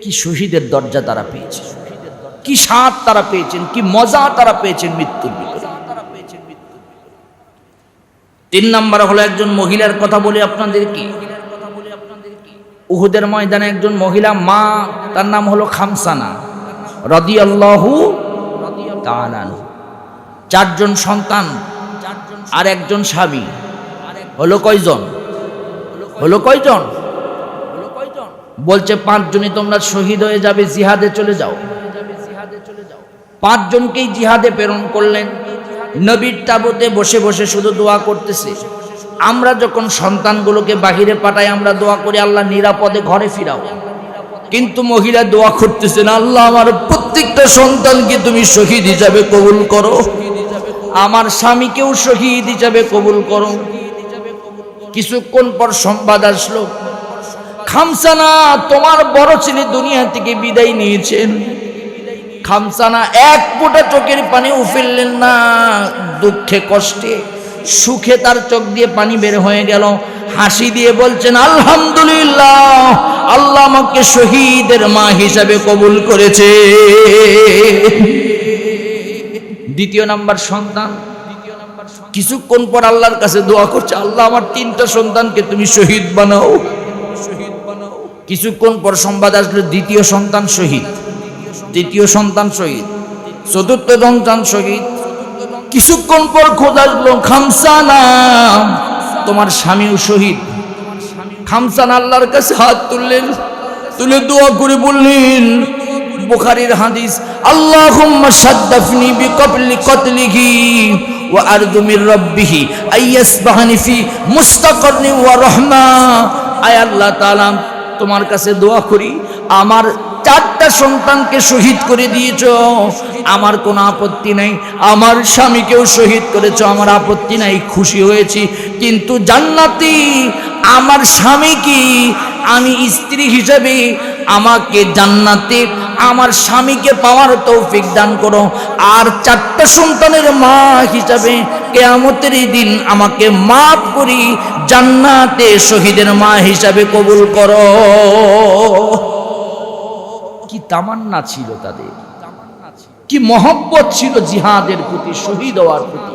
কি শহীদের দরজা তারা পেয়েছে, কি স্বাদ তারা পেয়েছেন, কি মজা তারা পেয়েছেন মৃত্যুর ভিতরে। 3 নম্বর হলো একজন মহিলার কথা বলি আপনাদেরকে। উহুদের ময়দানে একজন মহিলা, মা, তার নাম হলো খামসানা রাদিয়াল্লাহু তাআলা। 4 জন সন্তান আর একজন স্বামী। হলো কয়জন? হলো কয়জন? বলছে 5 জনই তোমরা শহীদ হয়ে যাবে, জিহাদে চলে যাও। 5 জনকেই জিহাদে প্রেরণ করলেন। নবীর তাবুতে বসে বসে শুধু দোয়া করতেছে, আমরা যখন সন্তানগুলোকে বাহিরে পাঠাই আমরা দোয়া করি আল্লাহ নিরাপদে ঘরে ফিরাও, কিন্তু মহিলা দোয়া করতেছেন আল্লাহ আমার প্রত্যেকটা সন্তানকে তুমি শহীদ হিসাবে কবুল করো, আমার স্বামীকেও শহীদ হিসাবে কবুল করো। কিছুক্ষণ পর সংবাদ আসলো, খামসানা তোমার বড় ছেলে দুনিয়া থেকে বিদায় নিয়েছেন। খামসানা এক ফোঁটা চোখের পানিও ফেললেন না, দুঃখে কষ্টে সুখে তার চোখ দিয়ে পানি বের হয়ে গেল। হাসি দিয়ে বলছেন আলহামদুলিল্লাহ, আল্লাহ আমাকে শহীদের মা হিসাবে কবুল করেছে। দ্বিতীয় নাম্বার সন্তান, কিছুক্ষণ পর আল্লাহর কাছে দোয়া করছে আল্লাহ আমার 3টা সন্তানকে তুমি শহীদ বানাও। কিছুক্ষণ পর সংবাদ আসলো দ্বিতীয় সন্তান শহীদ, তৃতীয় সন্তান শহীদ, চতুর্থ সন্তান শহীদ। কিছুক্ষণ পর খোঁজ আসলো খামসানা তোমার স্বামীও শহীদ। খামসানা আল্লাহর কাছে হাত তুললেন, তুলে দোয়া করে বললেন বুখারীর হাদিস, আল্লাহুম্মা শাদ্দাফনি বিকবলি কতলিহি ওয়া আরজু মির রাব্বিহি আইয়াসবাহানি ফি মুস্তাকারনি ওয়া রাহমা। আয় আল্লাহ তাআলা তোমার কাছে দোয়া করি, আমার 4টা সন্তানকে শহীদ করে দিয়েছো, আমার কোনো আপত্তি নাই, আমার স্বামীকেও শহীদ করেছো, আমার আপত্তি নাই, খুশি হয়েছি, কিন্তু জান্নাতি আমার স্বামী কি আমি স্ত্রী হিসেবে আমাকে জান্নাতে আমার স্বামীকে পাওয়ার তৌফিক দান করো, আর 4টা সন্তানের মা হিসাবে কিয়ামতের দিন আমাকে মাফ করি জান্নাতে শহীদের মা হিসাবে কবুল করো। কি তামান্না ছিল তাদের, কি মহব্বত ছিল জিহাদের প্রতি, শহীদ হওয়ার প্রতি।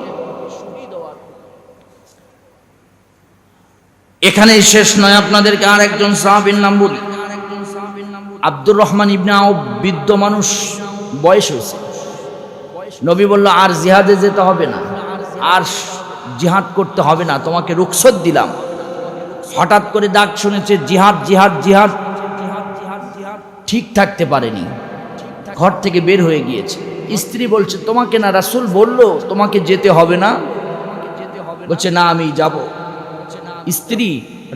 এখানেই শেষ নয়, আপনাদেরকে আর একজন সাহাবীর নাম বলি। আব্দুর রহমান ইবনে আউফ, বৃদ্ধ মানুষ, বয়স হয়েছে। নবী বলল আর জিহাদে যেতে হবে না, আর জিহাদ করতে হবে না, তোমাকে রুখসত দিলাম। হঠাৎ করে ডাক শুনেছে জিহাদ জিহাদ জিহাদ, ঠিক থাকতে পারেনি, ঘর থেকে বের হয়ে গিয়েছে। স্ত্রী বলছে তোমাকে না রাসূল বলল তোমাকে যেতে হবে না? বলছে না আমি যাব। স্ত্রী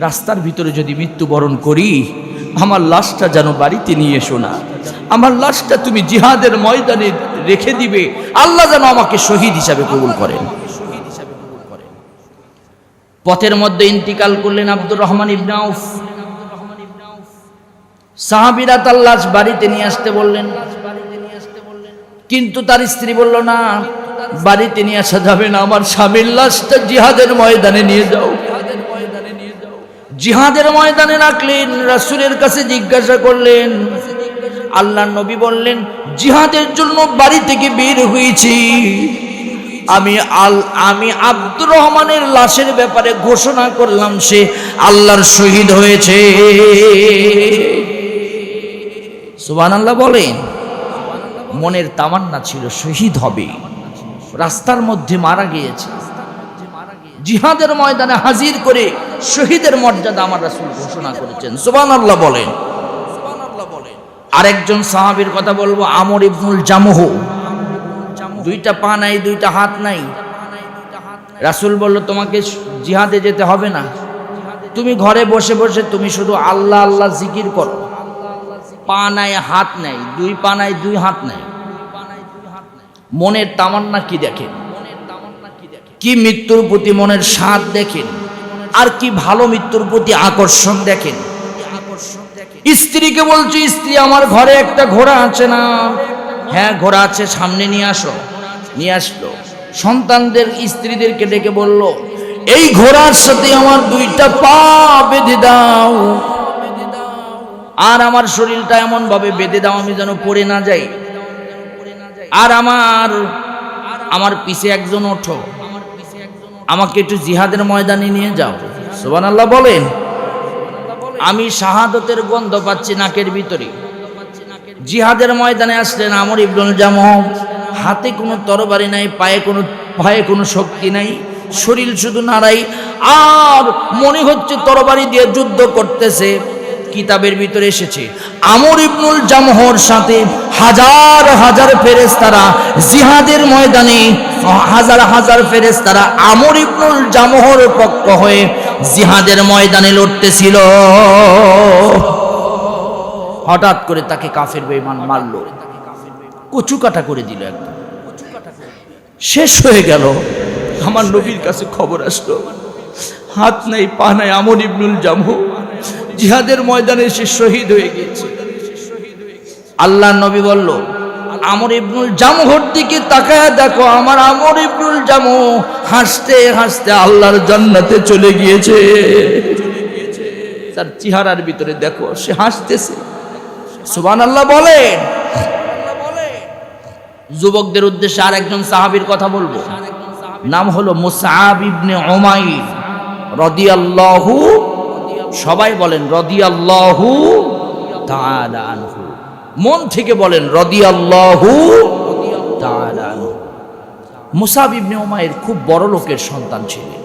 রাস্তার ভিতরে যদি মৃত্যুবরণ করি আমার লাশটা যেন বাড়িতে নিয়ে এসো না, আমার লাশটা তুমি জিহাদের ময়দানে রেখে দিবে, আল্লাহ যেন আমাকে শহীদ হিসাবে কবুল করেন। পথের মধ্যে ইন্তিকাল করলেন আব্দুর রহমান ইবনে আউফ। সাহাবীরা তার লাশ বাড়িতে নিয়ে আসতে বললেন, কিন্তু তার স্ত্রী বলল না বাড়িতে নিয়ে আসা যাবে না, আমার স্বামীর লাশটা জিহাদের ময়দানে নিয়ে যাও। জিহাদের ময়দানে রাখলেন, রাসূলের কাছে জিজ্ঞাসা করলেন, আল্লাহর নবী বললেন জিহাদের জন্য বাড়ি থেকে বের হয়েছি, আমি আব্দুর রহমানের লাশের ব্যাপারে ঘোষণা করলাম সে আল্লাহর শহীদ হয়েছে। সুবহানাল্লাহ বলেন। মনের তামান্না ছিল শহীদ হবে, রাস্তার মধ্যে মারা গিয়েছে, জিহাদের ময়দানে হাজির করে শহীদের মর্যাদা আমার রাসূল ঘোষণা করেছেন। সুবহানাল্লাহ বলেন। আরেকজন সাহাবীর কথা বলবো, আমর ইবনুল জামহ। 2টা পা নাই, 2টা হাত নাই। রাসূল বলল তোমাকে জিহাদে যেতে হবে না, তুমি ঘরে বসে বসে তুমি শুধু আল্লাহ আল্লাহ জিকির করো। পা নাই, হাত নাই, 2 পা নাই, 2 হাত নাই। মনের তামান্না কি দেখেন, কি মৃত্যুর প্রতি মনের স্বাদ দেখেন, আর কি ভালো মৃত্যুর প্রতি আকর্ষণ দেখেন। স্ত্রীকে বলছি স্ত্রী আমার ঘরে একটা ঘোড়া আছে না? হ্যাঁ ঘোড়া আছে, সামনে নিয়ে আসো। নিয়ে আসলো। সন্তানদের স্ত্রীদেরকে ডেকে বলল এই ঘোড়ার সাথে আমার 2টা পা বেঁধে দাও, আর আমার শরীরটা এমন ভাবে বেঁধে দাও আমি যেন পড়ে না যাই, আর আমার পিছে একজন ওঠো, আমাকে একটু জিহাদের ময়দানে নিয়ে যাও। সুবহানাল্লাহ বলেন। আমি শাহাদতের গন্ধ পাচ্ছি নাকের ভিতরে। জিহাদের ময়দানে আসলেন আমর ইবনুল জামহ। হাতে কোনো তরবারি নাই, পায়ে কোনো শক্তি নাই, শরীর শুধু নাড়াই, আর মনে হচ্ছে তরবারি দিয়ে যুদ্ধ করতেছে। কিতাবের ভিতরে এসেছে আমর ইবনুল জামহর সাথে হাজার হাজার ফেরেশতারা জিহাদের ময়দানে, হাজার হাজার ফেরেশতারা আমর ইবনুল জামুহর পক্ষ হয়ে জিহাদের ময়দানে লড়তেছিল। হঠাৎ করে তাকে কাফের বেঈমান মারলো, কচুকাটা করে দিল, একদম শেষ হয়ে গেল। আমার নবীর কাছে খবর আসলো, হাত নাই পা নাই আমর ইবনুল জামুহ জিহাদের ময়দানে সে শহীদ হয়ে গিয়েছে। আল্লাহ নবী বলল, আমর ইবনুল জামুহর দিকে তাকায় দেখো, আমার আমর ইবনুল জামুহ হাসতে হাসতে আল্লাহর জান্নাতে চলে গিয়েছে। তার চেহারার ভিতরে দেখো, সে হাসতেছে। সুবহানাল্লাহ বলেন। যুবকদের উদ্দেশ্যে আর একজন সাহাবীর কথা বলবো, নাম হলো মুসআব ইবনে উমাইর রাদিয়াল্লাহু, সবাই বলেন রাদিয়াল্লাহু তাআলা আনহু, মন থেকে বলেন রাদিয়াল্লাহু তাআলা আনহু। মুসআব ইবনে উমাইর খুব বড় লোকের সন্তান ছিলেন।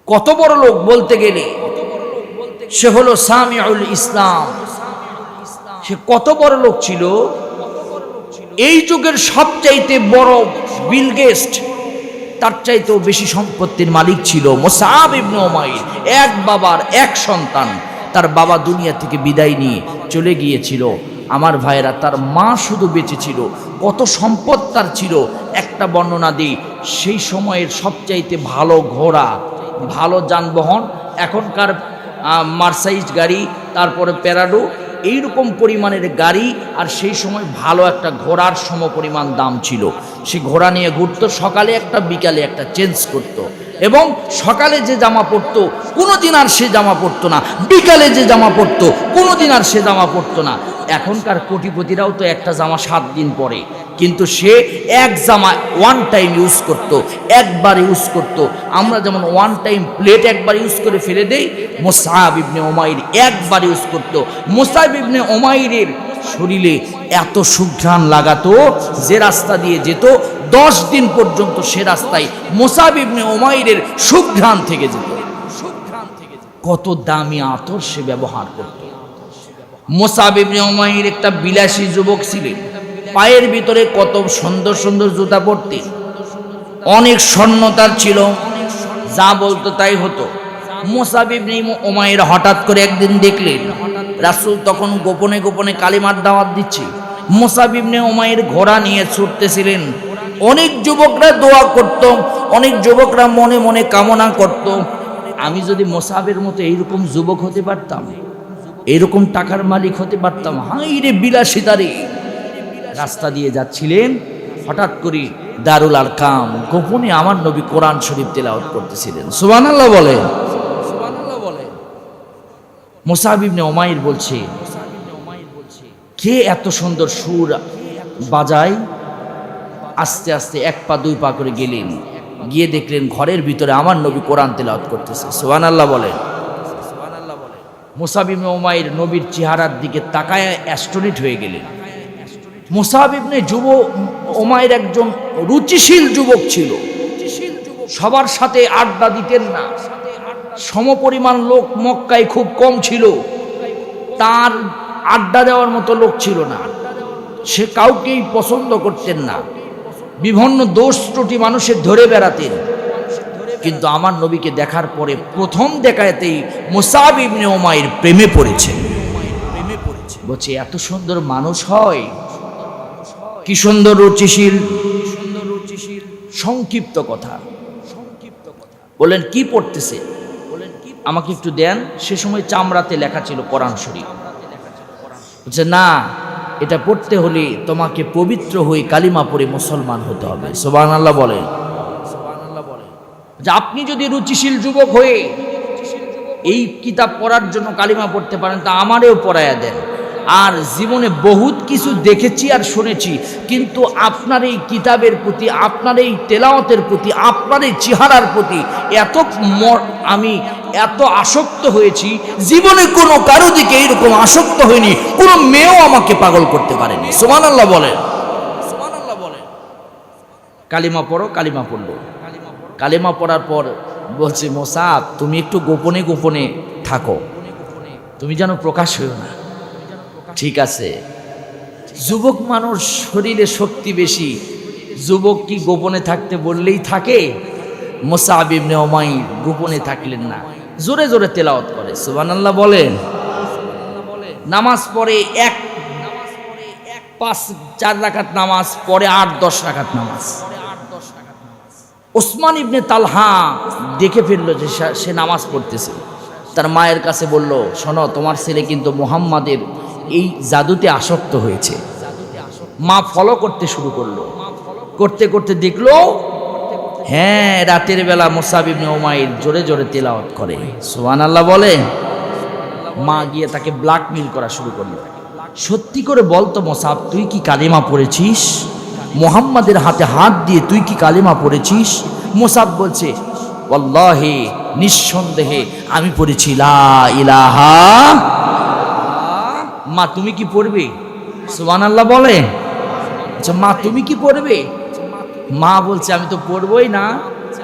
কত বড় লোক বলতে গেলে সে হলো সামিউল ইসলাম। সে কত বড় লোক ছিল, এই যুগের সবচাইতে বড় বিল গেটস তার চাইতেও বেশি সম্পত্তির মালিক ছিল মুসআব ইবনে উমাইর। এক বাবার এক সন্তান, তার বাবা দুনিয়া থেকে বিদায় নিয়ে চলে গিয়েছিল। আমার ভাইয়েরা, তার মা শুধু বেঁচে ছিল। কত সম্পদ তার ছিল, একটা বর্ণনা দিই। সেই সময়ের সবচাইতে ভালো ঘোড়া, ভালো যানবাহন, এখনকার মার্সাইজ গাড়ি, তারপরে প্যারাডো, এইরকম পরিমাণের গাড়ি, আর সেই সময় ভালো একটা ঘোড়ার সমপরিমাণ দাম ছিল। সে ঘোড়া নিয়ে ঘুরতো, সকালে একটা বিকালে একটা চেঞ্জ করত। এবং সকালে যে জামা পরতো কোনোদিন আর সে জামা পরতো না, বিকালে যে জামা পরতো কোনোদিন আর সে জামা পরতো না। এখনকার কোটিপতিরাও তো একটা জামা 7 দিন পরে, কিন্তু সে এক জামা ওয়ান টাইম ইউজ করতো, একবার ইউজ করতো। আমরা যেমন ওয়ান টাইম প্লেট একবার ইউজ করে ফেলে দেই, মুসআব ইবনে উমাইর একবার ইউজ করতো। মুসআব ইবনে উমাইরের শরীরে এত সুঘ্রাণ লাগাতো, যে রাস্তা দিয়ে যেত 10 দিন পর্যন্ত সে রাস্তায় মুসআব ইবনে উমাইরের সুঘ্রাণ থেকে যেত। কত দামি আতর সে ব্যবহার করত। মুসআব ইবনে উমাইর একটা বিলাসী যুবক ছিলেন। পায়ের ভিতরে কত সুন্দর সুন্দর জুতা পরতেন, অনেক স্বর্ণ তার ছিল, যা বলতো তাই হতো। মুসআব ইবনে উমাইর হঠাৎ করে একদিন দেখলেন রাসূল তখন গোপনে গোপনে কালিমার দাওয়াত দিচ্ছে। মুসআব ইবনে উমাইর ঘোড়া নিয়ে ছুটতেছিলেন। অনেক যুবকরা দোয়া করত, অনেক যুবকরা মনে মনে কামনা করত, আমি যদি মুসআবের মতো এইরকম যুবক হতে পারতাম, এইরকম টাকার মালিক হতে পারতাম। হাই রে বিলাসিতারে। রাস্তা দিয়ে যাচ্ছিলেন, হঠাৎ করে দারুল আরকাম গোপনে আমার নবী কোরআন শরীফ তেলাওয়াত করতেছিলেন। সুবহানাল্লাহ বলে। মুসআব ইবনে উমাইর বলছে, কে এত সুন্দর সুর বাজায়? আস্তে আস্তে 1 পা 2 পা করে গেলেন, গিয়ে দেখলেন ঘরের ভিতরে আমার নবী কোরআন তেলাওয়াত করতেছে। সুবহানাল্লাহ বলে। মুসআব ইবনে উমাইর নবীর চেহারার দিকে তাকায় অ্যাস্টনিট হয়ে গেলেন। মুসআব ইবনে উমাইর একজন রুচিশীল যুবক ছিল, সবার সাথে আড্ডা দিতেন না। সমপরিমাণ লোক মক্কায় খুব কম ছিল, তার আড্ডা দেওয়ার মতো লোক ছিল না। সে কাউকেই পছন্দ করতেন না, বিভিন্ন দোষ ত্রুটি মানুষের ধরে বেড়াতেন। কিন্তু আমার নবীকে দেখার পরে প্রথম দেখাতেই মুসআব ইবনে উমাইর প্রেমে পড়েছে। বলছে, এত সুন্দর মানুষ হয়, কি সুন্দর রুচিশীল। সংক্ষিপ্ত কথা বলেন, কি পড়তেছে আমাকে একটু দেন। সে সময় চামড়াতে লেখা ছিল কোরআন শরীফ। বলছে, না, এটা পড়তে হলে তোমাকে পবিত্র হয়ে কালিমা পড়ে মুসলমান হতে হবে। সুবহানাল্লাহ বলেন। যে আপনি যদি রুচিশীল যুবক হয়ে এই কিতাব পড়ার জন্য কালিমা পড়তে পারেন, তা আমারেও পড়ায়া দেন। আর জীবনে বহুত কিছু দেখেছি আর শুনেছি, কিন্তু আপনার এই কিতাবের প্রতি, আপনার এই তেলাওয়াতের প্রতি, আপনার এই চেহারার প্রতি আমি এত আসক্ত হয়েছি, জীবনে কোনো কারো দিকে এইরকম আসক্ত হয়নি, কোনো মেয়েও আমাকে পাগল করতে পারেনি। সুবহানাল্লাহ বলেন। কালিমা পড়ো। কালিমা পড়লো। কালিমা পড়ার পর বলছে, মুসআব তুমি একটু গোপনে গোপনে থাকো, তুমি যেন প্রকাশ হইও না। ঠিক আছে। যুবক মানুষ শরীরে শক্তি বেশি, যুবক কি গোপনে থাকতে বললেই থাকে? মুসআব ইবনে উমাইর গোপনে থাকলেন না, জোরে জোরে তেলাওয়াত করে, সুবহানাল্লাহ বলেন। নামাজ পড়ে 4 রাকাত নামাজ পড়ে, 8-10 রাকাত নামাজ। ওসমান ইবনে তালহা দেখে ফেললো যে সে নামাজ পড়তেছে, তার মায়ের কাছে বলল, শোনো, তোমার ছেলে কিন্তু মুহাম্মাদের এই জাদুতে আসক্ত হয়েছে। মা ফলো করতে শুরু করলো, করতে করতে দেখলো হ্যাঁ, রাতের বেলা মুসআব ইবনে উমাইর জোরে জোরে তেলাওয়াত করে, সুবহানাল্লাহ বলে। মা গিয়ে তাকে ব্ল্যাকমেইল করা শুরু করলো, সত্যি করে বলতো মুসআব, তুই কি কালিমা পড়েছিস? মুহাম্মাদের হাতে হাত দিয়ে তুই কি কালিমা পড়েছিস? মুসআব বলছে, ওয়াল্লাহি, নিঃসন্দেহে আমি পড়েছি লা ইলাহা। মা তুমি কি পড়বে? সুবহানাল্লাহ বলে। আচ্ছা মা তুমি কি পড়বে? মা বলছে, আমি তো পড়বই না,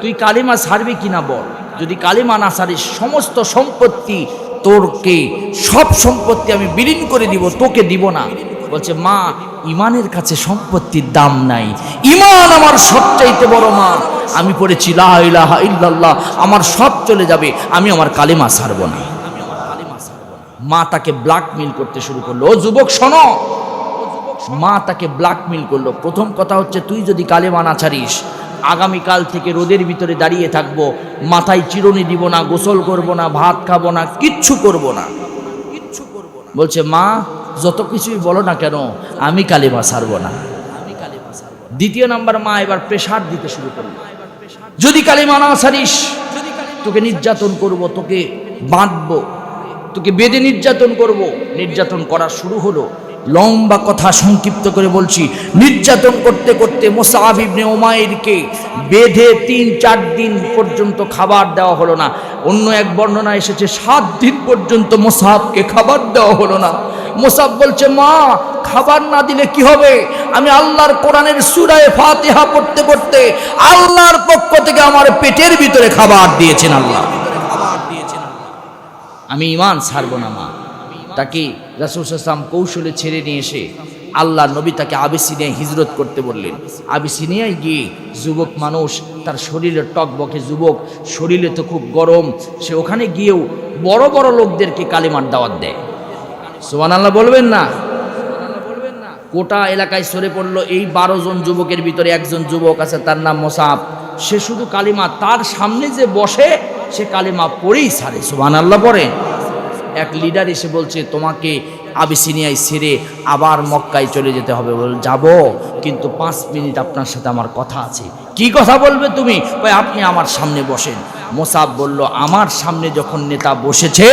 তুই কালিমা ছাড়বি কিনা বল। যদি কালিমা না ছাড়িস, সমস্ত সম্পত্তি তোরকে, সব সম্পত্তি আমি বিলীন করে দিব, তোকে দিব না। বলছে, মা ইমানের কাছে সম্পত্তির দাম নাই, ইমান আমার সবচাইতে বড়। মা আমি পড়েছি লা ইলাহা ইল্লাল্লাহ, আমার সব চলে যাবে, আমি আমার কালিমা ছাড়ব না। মা তাকে ব্ল্যাকমেইল করতে শুরু করলো। ও যুবক শোনো, মা তাকে ব্ল্যাকমেইল করলো। প্রথম কথা হচ্ছে, তুই যদি কালিমা না ছাড়িস, আগামীকাল থেকে রোদের ভিতরে দাঁড়িয়ে থাকবো, মাথায় চিরুনি দিব না, গোসল করব না, ভাত খাবো না, কিচ্ছু করব না। বলছে, মা যত কিছুই বলো না কেন, আমি কালিমা ছাড়ব না। দ্বিতীয় নাম্বার, মা এবার প্রেসার দিতে শুরু করলো, যদি কালিমা না ছাড়িস তোকে নির্যাতন করব, তোকে বাঁধবো, তোকে বেঁধে নির্যাতন করব। নির্যাতন করা শুরু হলো। লম্বা কথা সংক্ষিপ্ত করে বলছি, নির্যাতন করতে করতে মুসআব ইবনে উমাইরকে বেঁধে 3-4 দিন পর্যন্ত খাবার দেওয়া হলো না। অন্য এক বর্ণনা এসেছে 7 দিন পর্যন্ত মুসআবকে খাবার দেওয়া হলো না। মুসআব বলছে, মা খাবার না দিলে কি হবে? আমি আল্লাহর কোরআনের সূরা ফাতিহা পড়তে পড়তে আল্লাহর পক্ষ থেকে আমার পেটের ভিতরে খাবার দিয়েছেন আল্লাহ, আমি ঈমান ছাড়ব না। মা তাকে রাসূল সাল্লাল্লাহু আলাইহি ওয়াসাল্লাম কৌশলে ছেড়ে নিয়ে এসে আল্লাহর নবী তাকে আবিসিনিয়ায় হিজরত করতে বললেন। আবিসিনিয়ায় গিয়ে যুবক মানুষ, তার শরীরে টকবকে যুবক, শরীরে তো খুব গরম, সে ওখানে গিয়েও বড় বড় লোকদেরকে কালিমার দাওয়াত দেয়। সুবহানাল্লাহ বলবেন না? কোটা এলাকায় সরে পড়লো। এই 12 জন যুবকের ভিতরে একজন যুবক আছে, তার নাম মুসআব। সে শুধু কালিমা, তার সামনে যে বসে সে কালিমা পড়েই ছাড়ে। সুবহানাল্লাহ পড়ে। এক লিডার এসে বলছে, তোমাকে আবিসিনিয়ায় ছেড়ে আবার মক্কায় চলে যেতে হবে। বল, যাব, কিন্তু 5 মিনিট আপনার সাথে আমার কথা আছে। কি কথা বলবে তুমি? ভাই আপনি আমার সামনে বসেন। মুসআব বলল, আমার সামনে যখন নেতা বসেছে,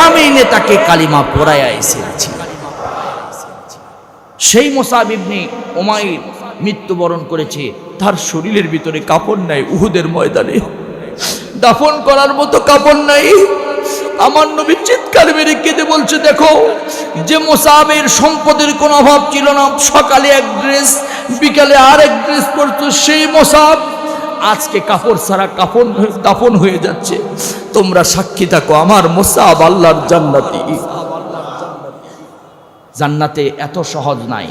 আমি নেতাকে কালিমা পড়াইয়া এসেছি। সেই মুসআব ইবনে উমাইর মৃত্যুবরণ করেছে। তার শরীরের ভিতরে কাপড় নাই, উহুদের ময়দানে দাফন করার মতো কাপড় নাই। আমার নবী চিৎকার মেরে কেঁদে বলছে, দেখো, যে মুসআবের সম্পদের কোনো অভাব ছিল না, সকালে এক ড্রেস, বিকালে আর এক ড্রেস পরতো, সেই মুসআব আজকে কাপড় ছাড়া দাফন হয়ে যাচ্ছে। তোমরা সাক্ষী থাকো, আমার মুসআব আল্লাহর জান্নাতি। জান্নাতে এত সহজ নাই,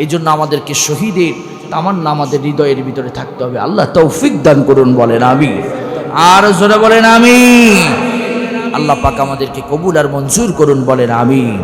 এই জন্য আমাদেরকে শহীদের তামান্না আমাদের হৃদয়ের ভিতরে থাকতে হবে। আল্লাহ তৌফিক দান করুন, বলেন আমিন। আর জোরে বলেন আমিন। আল্লাহ পাক আমাদেরকে কবুল আর মঞ্জুর করুন, বলেন আমিন।